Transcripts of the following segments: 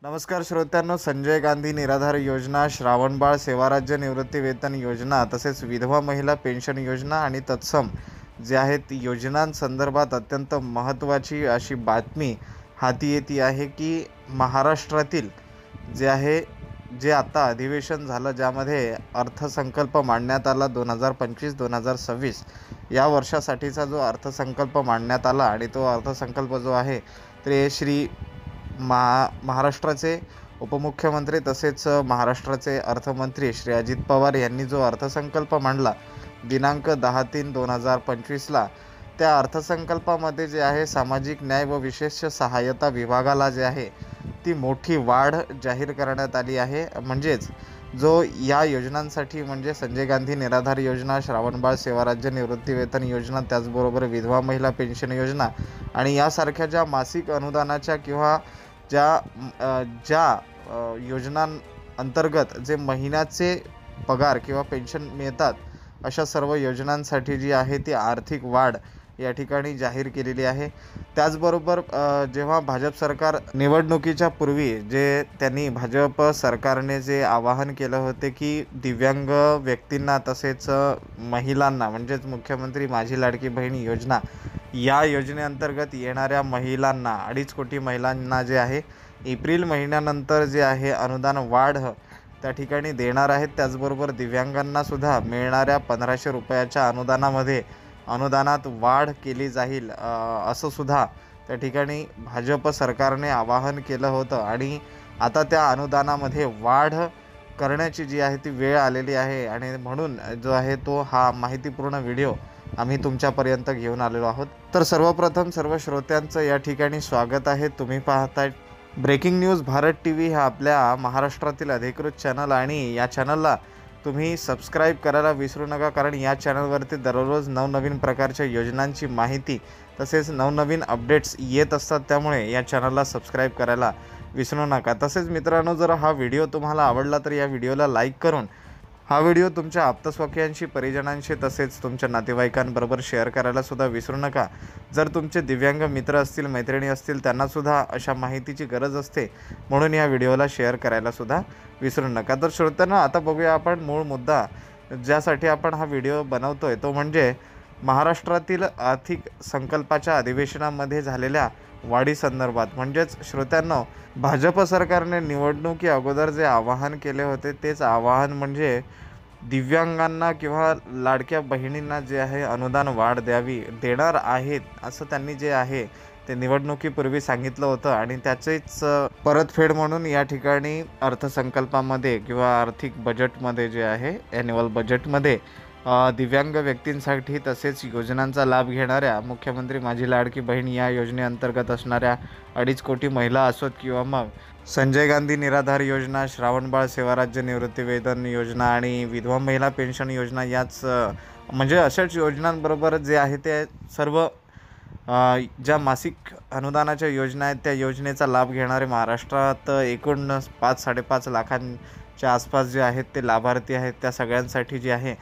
नमस्कार श्रोत्यांनो, संजय गांधी निराधार योजना, श्रावणबाळ सेवाराज्य निवृत्तीवेतन योजना, तसेच विधवा महिला पेन्शन योजना आणि तत्सम जे आहेत योजनांसंदर्भात अत्यंत महत्त्वाची अशी बातमी हाती येते आहे की महाराष्ट्रातील जे आहे जे आता अधिवेशन झालं, ज्यामध्ये अर्थसंकल्प मांडण्यात आला 2025-2026 या वर्षासाठीचा जो अर्थसंकल्प मांडण्यात आला आणि तो अर्थसंकल्प जो आहे ते महाराष्ट्राचे उपमुख्यमंत्री तसेच महाराष्ट्राचे अर्थमंत्री श्री अजित पवार यांनी जो अर्थसंकल्प मांडला दिनांक 10/3/2025ला, त्या अर्थसंकल्पामध्ये जे आहे सामाजिक न्याय व विशेष सहाय्यता विभागाला जे आहे ती मोठी वाढ जाहीर करण्यात आली आहे। म्हणजेच जो या योजनांसाठी म्हणजे संजय गांधी निराधार योजना, श्रावणबाळ सेवाराज्य निवृत्तीवेतन योजना, त्याचबरोबर विधवा महिला पेन्शन योजना आणि यासारख्या ज्या मासिक अनुदानाच्या किंवा ज्या योजनांअंतर्गत जे महिन्याचे पगार किंवा पेन्शन मिळतात, अशा सर्व योजनांसाठी जी आहे ती आर्थिक वाढ या ठिकाणी जाहीर केलेली आहे। त्याचबरोबर जेव्हा भाजप सरकार निवडणुकीच्या पूर्वी जे त्यांनी भाजप सरकारने जे आवाहन केलं होते की दिव्यांग व्यक्तींना तसेच महिलांना म्हणजेच मुख्यमंत्री माझी लाडकी बहीण योजना या योजनेअंतर्गत येणाऱ्या महिलांना 2.5 कोटी महिलांना जे आहे एप्रिल महिन्यानंतर जे आहे अनुदान वाढ त्या ठिकाणी देणार आहेत। त्याचबरोबर दिव्यांगांना सुद्धा मिळणाऱ्या 1500 रुपयाच्या अनुदानात वाढ केली जाईल असं सुद्धा त्या ठिकाणी भाजप सरकारने आवाहन केलं होतं आणि आता त्या अनुदानामध्ये वाढ करण्याची जी आहे ती वेळ आलेली आहे आणि म्हणून जो आहे तो हा माहितीपूर्ण व्हिडिओ आम्ही तुमच्यापर्यंत घेऊन आलेलो आहोत। तर सर्वप्रथम सर्व श्रोत्यांचं या ठिकाणी स्वागत आहे। तुम्ही पाहताय ब्रेकिंग न्यूज भारत TV हा आपल्या महाराष्ट्रातील अधिकृत चॅनल आणि या चॅनलला तुम्ही सबस्क्राईब करायला विसरू नका, कारण या चॅनलवरती दररोज नवनवीन प्रकारच्या योजनांची माहिती तसेच नवनवीन अपडेट्स येत असतात, त्यामुळे या चॅनलला सबस्क्राईब करायला विसरू नका। तसेच मित्रांनो, जर हा व्हिडिओ तुम्हाला आवडला तर या व्हिडिओला लाईक करून हा व्हिडिओ तुमच्या आप्तस्वकीयांशी, परिजनांशी तसेच तुमच्या नातेवाईकांबरोबर शेअर करायला सुद्धा विसरू नका। जर तुमचे दिव्यांग मित्र असतील, मैत्रिणी असतील, त्यांनासुद्धा अशा माहितीची गरज असते, म्हणून या व्हिडिओला शेअर करायला सुद्धा विसरू नका। तर श्रोत्यांनो, आता बघूया आपण मूळ मुद्दा ज्यासाठी आपण हा व्हिडिओ बनवतोय, तो म्हणजे महाराष्ट्रातील आर्थिक संकल्पाच्या अधिवेशनामध्ये झालेल्या वाढीसंदर्भात। म्हणजेच श्रोत्यांनो, भाजप सरकारने निवडणुकी अगोदर जे आवाहन केले होते तेच आवाहन म्हणजे दिव्यांगांना किंवा लाडक्या बहिणींना जे आहे अनुदान वाढ देणार आहेत असं त्यांनी जे आहे ते निवडणुकीपूर्वी सांगितलं होतं आणि त्याचेच परतफेड म्हणून या ठिकाणी अर्थसंकल्पामध्ये किंवा आर्थिक बजेटमध्ये जे आहे ॲन्युअल बजेटमध्ये दिव्यांग व्यक्तींसाठी तसेच योजनांचा लाभ घेणाऱ्या मुख्यमंत्री माझी लाडकी बहीण या योजनेअंतर्गत असणाऱ्या 2.5 कोटी महिला असोत किंवा मग संजय गांधी निराधार योजना, श्रावणबाळ सेवाराज्य निवृत्तीवेतन योजना आणि विधवा महिला पेन्शन योजना, याच म्हणजे अशाच योजनांबरोबर जे आहे ते सर्व ज्या मासिक अनुदानाच्या योजना आहेत त्या योजनेचा लाभ घेणारे महाराष्ट्रात एकूण 5-5.5 लाखांच्या आसपास जे आहेत ते लाभार्थी आहेत। त्या सगळ्यांसाठी जी आहे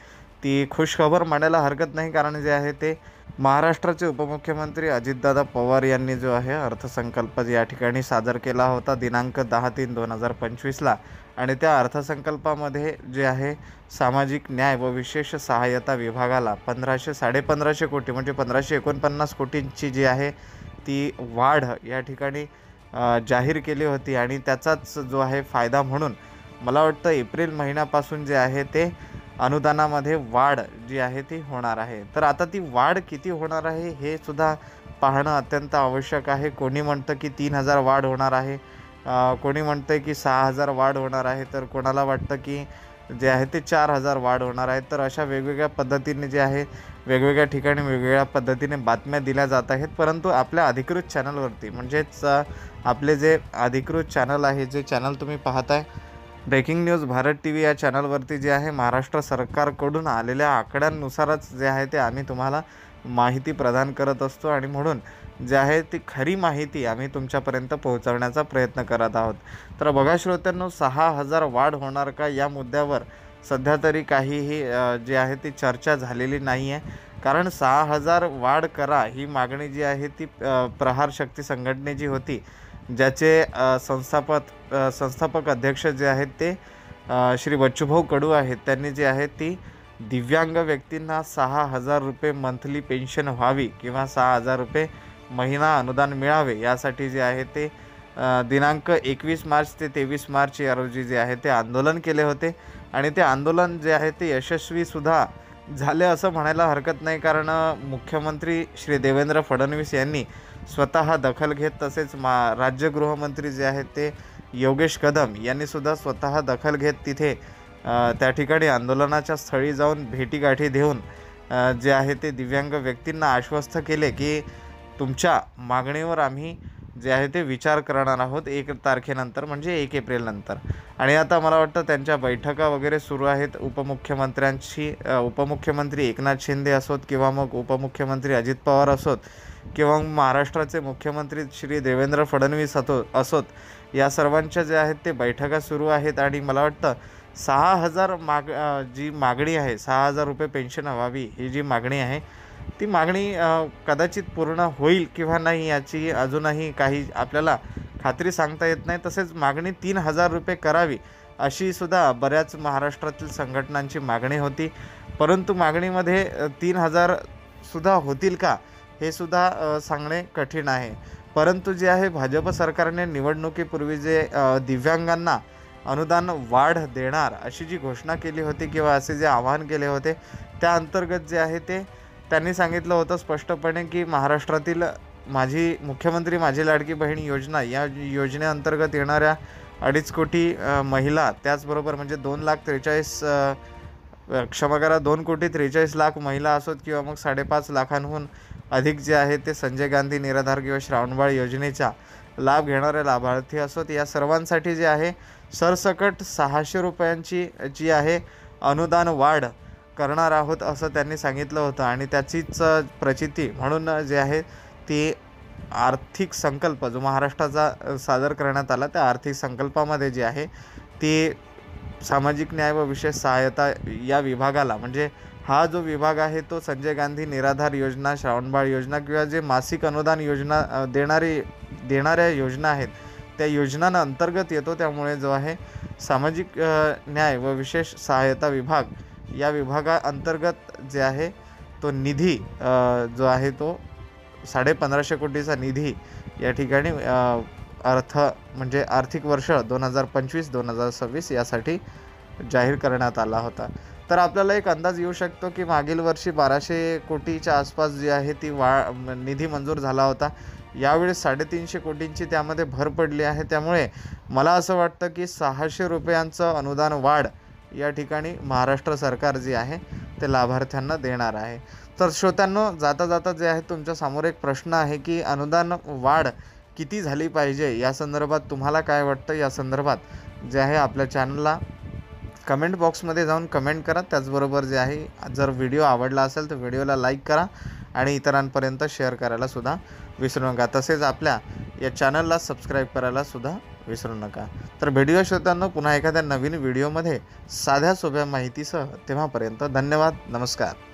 ती खुशखबर म्हणायला हरकत नाही, कारण जे आहे ते महाराष्ट्राचे उपमुख्यमंत्री अजितदादा पवार यांनी जो आहे अर्थसंकल्प या ठिकाणी सादर केला होता दिनांक 10/3/2025ला आणि त्या अर्थसंकल्पामध्ये जे आहे सामाजिक न्याय व विशेष सहाय्यता विभागाला 1,500-1,500 कोटी म्हणजे 1,549 कोटींची जी आहे ती वाढ या ठिकाणी जाहीर केली होती आणि त्याचाच जो आहे फायदा म्हणून मला वाटतं एप्रिल महिन्यापासून जे आहे ते अनुदानामध्ये वाढ जी आहे ती होणार आहे। तर आता ती वाढ किती होणार आहे हे सुद्धा पाहणं अत्यंत आवश्यक आहे। कोणी म्हणतं की 3,000 वाढ होणार आहे, कोणी म्हणतं की 6,000 वाढ होणार आहे, तर कोणाला वाटतं की जे आहे ते 4,000 वाढ होणार आहे। तर अशा वेगवेगळ्या पद्धतीने जे आहे वेगवेगळ्या ठिकाणी वेगवेगळ्या पद्धतीने बातम्या दिल्या जात आहेत, परंतु आपल्या अधिकृत चॅनलवरती म्हणजेच आपले जे अधिकृत चॅनल आहे, जे चॅनल तुम्ही पाहताय ब्रेकिंग न्यूज भारत TV या चॅनलवरती जे आहे महाराष्ट्र सरकारकडून आलेल्या आकड्यांनुसारच जे आहे ते आम्ही तुम्हाला माहिती प्रदान करत असतो आणि म्हणून जे आहे ती खरी माहिती आम्ही तुमच्यापर्यंत पोहोचवण्याचा प्रयत्न करत आहोत। तर बघा श्रोत्यांनो, 6,000 वाढ होणार का या मुद्द्यावर सध्या तरी काहीही जी आहे ती चर्चा झालेली नाही आहे, कारण 6,000 वाढ करा ही मागणी जी आहे ती प्रहार शक्ती संघटनेची होती ज्याचे संस्थापक अध्यक्ष जे आहेत ते श्री बच्चूभाऊ कडू आहेत. त्यांनी जे आहे ती दिव्यांग व्यक्तींना 6,000 रुपये मंथली पेन्शन व्हावी किंवा 6,000 रुपये महिना अनुदान मिळावे यासाठी जे आहे ते दिनांक 21 मार्च ते 23 मार्च या रोजी जे आहे ते आंदोलन केले होते. आणि ते आंदोलन जे आहे ते यशस्वीसुद्धा झाले असं म्हणायला हरकत नाही, कारण मुख्यमंत्री श्री देवेंद्र फडणवीस यांनी स्वतः दखल घेत, तसेच राज्य गृहमंत्री जे आहेत ते योगेश कदम यांनीसुद्धा स्वतः दखल घेत तिथे त्या ठिकाणी आंदोलनाच्या स्थळी जाऊन भेटीगाठी देऊन जे आहे ते दिव्यांग व्यक्तींना आश्वस्त केले की तुमच्या मागणीवर आम्ही जे आहे ते विचार करणार आहोत 1 तारखेनंतर, म्हणजे 1 एप्रिलनंतर. आणि आता मला वाटतं त्यांच्या बैठका वगैरे सुरू आहेत उपमुख्यमंत्र्यांशी. उपमुख्यमंत्री एकनाथ शिंदे असोत किंवा मग उपमुख्यमंत्री अजित पवार असोत किंवा महाराष्ट्राचे मुख्यमंत्री श्री देवेंद्र फडणवीस असोत, या सर्वांच्या जे आहेत ते बैठका सुरू आहेत. आणि मला वाटतं 6,000 जी मागणी आहे, 6,000 रुपये पेन्शन व्हावी ही जी मागणी आहे ती मागणी कदाचित पूर्ण होईल किंवा नाही याची अजूनही काही आपल्याला खात्री सांगता येत नाही. तसेच मागणी 3,000 रुपये करावी अशी सुद्धा बऱ्याच महाराष्ट्रातील संघटनांची मागणी होती, परंतु मागणीमध्ये 3,000 सुद्धा होतील का हे सुद्धा सांगणे कठीण आहे. परंतु जे आहे भाजप सरकारने निवडणुकीपूर्वी जे दिव्यांगांना अनुदान वाढ देणार अशी जी घोषणा केली होती किंवा असे जे आवाहन केले होते, त्या अंतर्गत जे आहे ते त्यांनी सांगितलं होतं स्पष्टपणे की महाराष्ट्रातील मुख्यमंत्री माझी लाडकी बहीण योजना, या योजनेअंतर्गत येणाऱ्या 2.5 कोटी महिला, त्याचबरोबर म्हणजे 2,43,00,000 महिला असोत किंवा मग 5.5 लाखांहून अधिक जे आहे ते संजय गांधी निराधार किंवा श्रावणबाळ योजनेचा लाभ घेणारे लाभार्थी असोत, या सर्वांसाठी जे आहे सरसकट 600 रुपयांची जी आहे अनुदान वाढ करणार आहोत असं त्यांनी सांगितलं होतं. आणि त्याचीच प्रचिती म्हणून जे आहे ती आर्थिक संकल्प जो महाराष्ट्राचा सादर करण्यात आला, त्या आर्थिक संकल्पामध्ये जे आहे ती सामाजिक न्याय व विशेष सहायता या विभागाला, म्हणजे हा जो विभाग आहे तो संजय गांधी निराधार योजना, श्रावणबाळ योजना किंवा जे मासिक अनुदान योजना देणाऱ्या योजना आहेत त्या योजनांना अंतर्गत येतो. त्यामुळे जो आहे सामाजिक न्याय व विशेष सहायता विभाग या विभागाअंतर्गत जे आहे तो निधी जो आहे तो 1,550 कोटीचा निधी या ठिकाणी म्हणजे आर्थिक वर्ष 2025-2026 यासाठी जाहीर करण्यात आला होता. तर आपल्याला एक अंदाज येऊ शकतो की मागील वर्षी 1,200 कोटीच्या आसपास जी आहे ती निधी मंजूर झाला होता. यावेळेस 350 कोटींची त्यामध्ये भर पडली आहे. त्यामुळे मला असं वाटतं की 600 रुपयांचं अनुदान वाढ या ठिकाणी महाराष्ट्र सरकार जे आहे ते लाभार्थ्यांना देणार आहे. तर श्रोत्यांनो, जाता जाता जे आहे तुमच्यासमोर एक प्रश्न आहे की अनुदान वाढ किती झाली पाहिजे या संदर्भात तुम्हाला काय वाटतं, या संदर्भात जे आहे आपल्या चॅनलला कमेंट बॉक्समध्ये जाऊन कमेंट करा. त्याचबरोबर जे आहे जर व्हिडिओ आवडला असेल तर व्हिडिओला लाईक करा आणि इतरांपर्यंत शेअर करायला सुद्धा विसरू नका. तसेच आपल्या या चॅनलला सबस्क्राईब करायला सुद्धा विसरू नका. तर भेटूया श्रोत्यांनो पुन्हा एखाद्या नवीन व्हिडिओमध्ये साध्या सोप्या माहितीसह. तेव्हापर्यंत धन्यवाद, नमस्कार.